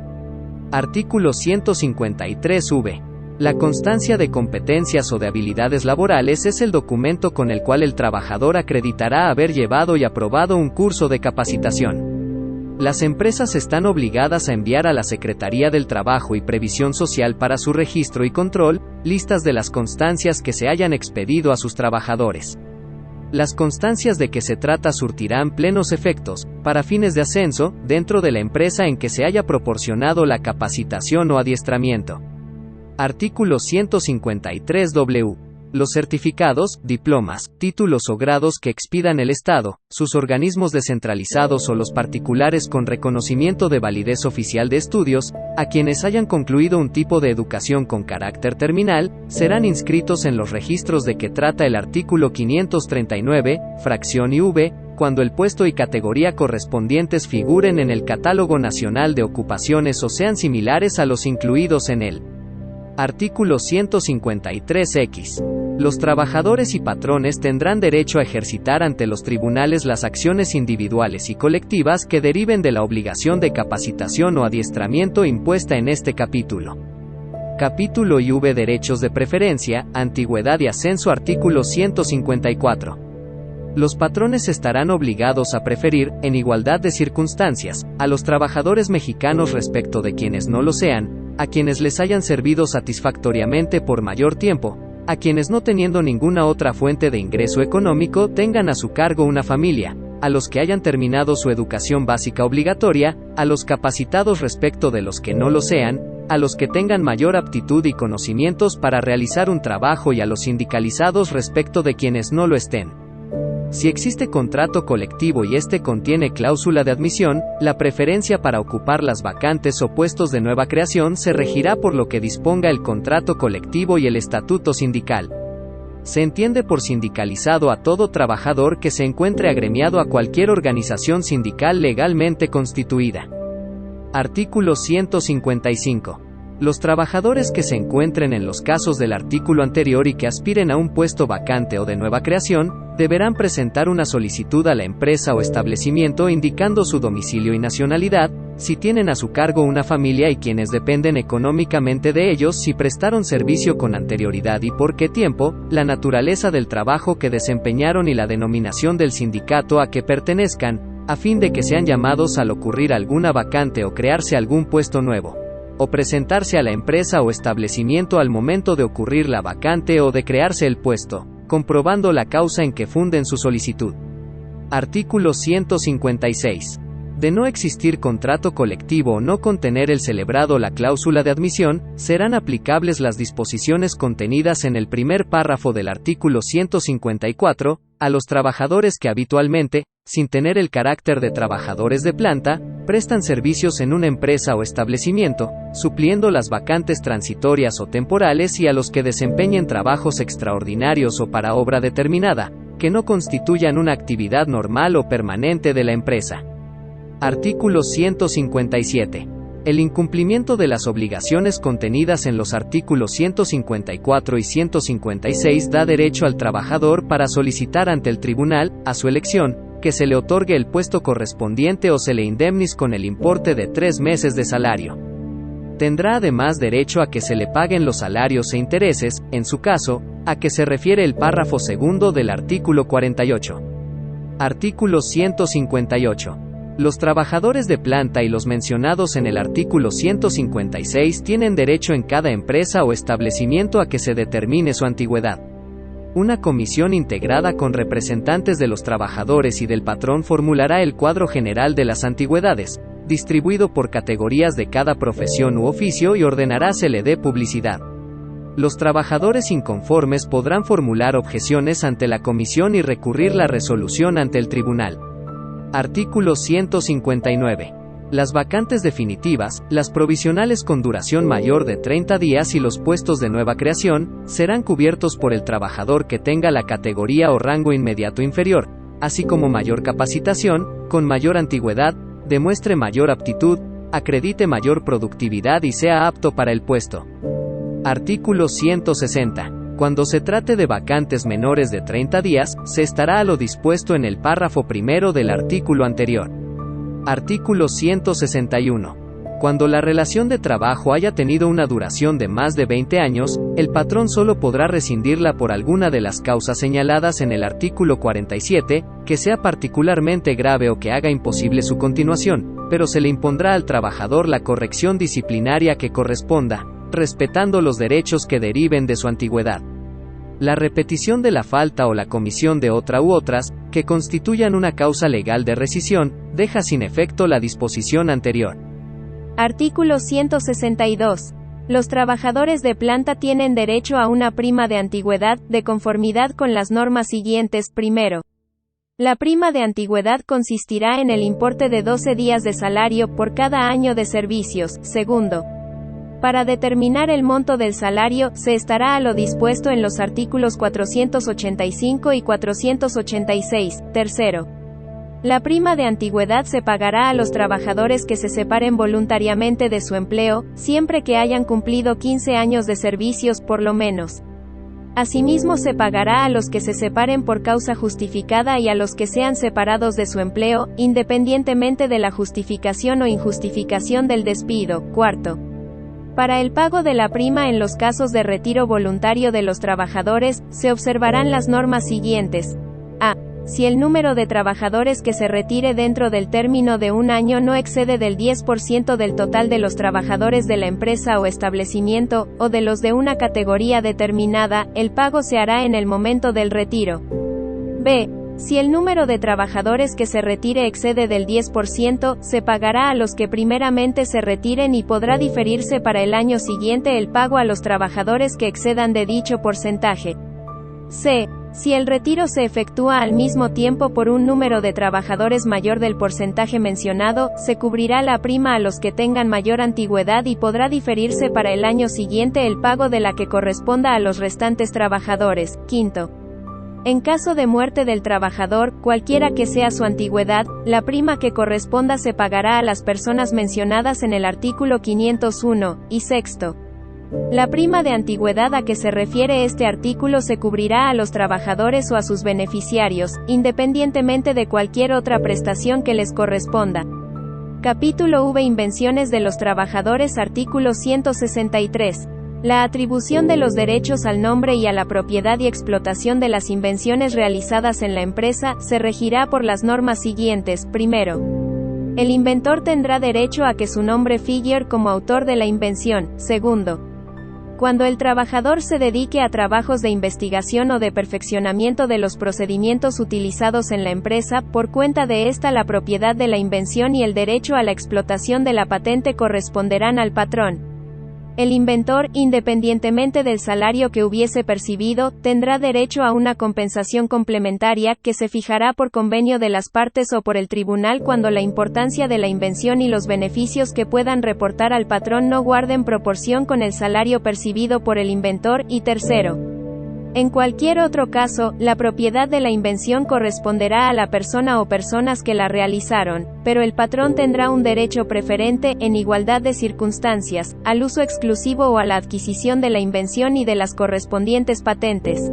Artículo 153v. La constancia de competencias o de habilidades laborales es el documento con el cual el trabajador acreditará haber llevado y aprobado un curso de capacitación. Las empresas están obligadas a enviar a la Secretaría del Trabajo y Previsión Social para su registro y control, listas de las constancias que se hayan expedido a sus trabajadores. Las constancias de que se trata surtirán plenos efectos, para fines de ascenso, dentro de la empresa en que se haya proporcionado la capacitación o adiestramiento. Artículo 153W. Los certificados, diplomas, títulos o grados que expidan el Estado, sus organismos descentralizados o los particulares con reconocimiento de validez oficial de estudios, a quienes hayan concluido un tipo de educación con carácter terminal, serán inscritos en los registros de que trata el artículo 539, fracción IV, cuando el puesto y categoría correspondientes figuren en el Catálogo Nacional de Ocupaciones o sean similares a los incluidos en él. Artículo 153X. Los trabajadores y patrones tendrán derecho a ejercitar ante los tribunales las acciones individuales y colectivas que deriven de la obligación de capacitación o adiestramiento impuesta en este capítulo. Capítulo IV. Derechos de preferencia, antigüedad y ascenso. Artículo 154. Los patrones estarán obligados a preferir, en igualdad de circunstancias, a los trabajadores mexicanos respecto de quienes no lo sean, a quienes les hayan servido satisfactoriamente por mayor tiempo, a quienes no teniendo ninguna otra fuente de ingreso económico tengan a su cargo una familia, a los que hayan terminado su educación básica obligatoria, a los capacitados respecto de los que no lo sean, a los que tengan mayor aptitud y conocimientos para realizar un trabajo y a los sindicalizados respecto de quienes no lo estén. Si existe contrato colectivo y este contiene cláusula de admisión, la preferencia para ocupar las vacantes o puestos de nueva creación se regirá por lo que disponga el contrato colectivo y el estatuto sindical. Se entiende por sindicalizado a todo trabajador que se encuentre agremiado a cualquier organización sindical legalmente constituida. Artículo 155. Los trabajadores que se encuentren en los casos del artículo anterior y que aspiren a un puesto vacante o de nueva creación, deberán presentar una solicitud a la empresa o establecimiento indicando su domicilio y nacionalidad, si tienen a su cargo una familia y quienes dependen económicamente de ellos, si prestaron servicio con anterioridad y por qué tiempo, la naturaleza del trabajo que desempeñaron y la denominación del sindicato a que pertenezcan, a fin de que sean llamados al ocurrir alguna vacante o crearse algún puesto nuevo, o presentarse a la empresa o establecimiento al momento de ocurrir la vacante o de crearse el puesto, comprobando la causa en que funden su solicitud. Artículo 156. De no existir contrato colectivo o no contener el celebrado la cláusula de admisión, serán aplicables las disposiciones contenidas en el primer párrafo del artículo 154, a los trabajadores que habitualmente, sin tener el carácter de trabajadores de planta, prestan servicios en una empresa o establecimiento, supliendo las vacantes transitorias o temporales, y a los que desempeñen trabajos extraordinarios o para obra determinada, que no constituyan una actividad normal o permanente de la empresa. Artículo 157. El incumplimiento de las obligaciones contenidas en los artículos 154 y 156 da derecho al trabajador para solicitar ante el tribunal, a su elección, que se le otorgue el puesto correspondiente o se le indemnice con el importe de 3 meses de salario. Tendrá además derecho a que se le paguen los salarios e intereses, en su caso, a que se refiere el párrafo segundo del artículo 48. Artículo 158. Los trabajadores de planta y los mencionados en el artículo 156 tienen derecho en cada empresa o establecimiento a que se determine su antigüedad. Una comisión integrada con representantes de los trabajadores y del patrón formulará el cuadro general de las antigüedades, distribuido por categorías de cada profesión u oficio, y ordenará se le dé publicidad. Los trabajadores inconformes podrán formular objeciones ante la comisión y recurrir la resolución ante el tribunal. Artículo 159. Las vacantes definitivas, las provisionales con duración mayor de 30 días y los puestos de nueva creación, serán cubiertos por el trabajador que tenga la categoría o rango inmediato inferior, así como mayor capacitación, con mayor antigüedad, demuestre mayor aptitud, acredite mayor productividad y sea apto para el puesto. Artículo 160. Cuando se trate de vacantes menores de 30 días, se estará a lo dispuesto en el párrafo primero del artículo anterior. Artículo 161. Cuando la relación de trabajo haya tenido una duración de más de 20 años, el patrón solo podrá rescindirla por alguna de las causas señaladas en el artículo 47, que sea particularmente grave o que haga imposible su continuación, pero se le impondrá al trabajador la corrección disciplinaria que corresponda, respetando los derechos que deriven de su antigüedad. La repetición de la falta o la comisión de otra u otras, que constituyan una causa legal de rescisión, deja sin efecto la disposición anterior. Artículo 162. Los trabajadores de planta tienen derecho a una prima de antigüedad, de conformidad con las normas siguientes. Primero, la prima de antigüedad consistirá en el importe de 12 días de salario por cada año de servicios. Segundo, para determinar el monto del salario, se estará a lo dispuesto en los artículos 485 y 486. Tercero, la prima de antigüedad se pagará a los trabajadores que se separen voluntariamente de su empleo, siempre que hayan cumplido 15 años de servicios por lo menos. Asimismo, se pagará a los que se separen por causa justificada y a los que sean separados de su empleo, independientemente de la justificación o injustificación del despido. Cuarto, para el pago de la prima en los casos de retiro voluntario de los trabajadores, se observarán las normas siguientes. A. Si el número de trabajadores que se retire dentro del término de un año no excede del 10% del total de los trabajadores de la empresa o establecimiento, o de los de una categoría determinada, el pago se hará en el momento del retiro. B. Si el número de trabajadores que se retire excede del 10%, se pagará a los que primeramente se retiren y podrá diferirse para el año siguiente el pago a los trabajadores que excedan de dicho porcentaje. C. Si el retiro se efectúa al mismo tiempo por un número de trabajadores mayor del porcentaje mencionado, se cubrirá la prima a los que tengan mayor antigüedad y podrá diferirse para el año siguiente el pago de la que corresponda a los restantes trabajadores. Quinto, en caso de muerte del trabajador, cualquiera que sea su antigüedad, la prima que corresponda se pagará a las personas mencionadas en el artículo 501, y sexto, la prima de antigüedad a que se refiere este artículo se cubrirá a los trabajadores o a sus beneficiarios, independientemente de cualquier otra prestación que les corresponda. Capítulo V. Invenciones de los trabajadores. Artículo 163. La atribución de los derechos al nombre y a la propiedad y explotación de las invenciones realizadas en la empresa, se regirá por las normas siguientes. Primero, el inventor tendrá derecho a que su nombre figure como autor de la invención. Segundo, cuando el trabajador se dedique a trabajos de investigación o de perfeccionamiento de los procedimientos utilizados en la empresa, por cuenta de ésta la propiedad de la invención y el derecho a la explotación de la patente corresponderán al patrón. El inventor, independientemente del salario que hubiese percibido, tendrá derecho a una compensación complementaria, que se fijará por convenio de las partes o por el tribunal cuando la importancia de la invención y los beneficios que puedan reportar al patrón no guarden proporción con el salario percibido por el inventor. Y tercero, en cualquier otro caso, la propiedad de la invención corresponderá a la persona o personas que la realizaron, pero el patrón tendrá un derecho preferente, en igualdad de circunstancias, al uso exclusivo o a la adquisición de la invención y de las correspondientes patentes.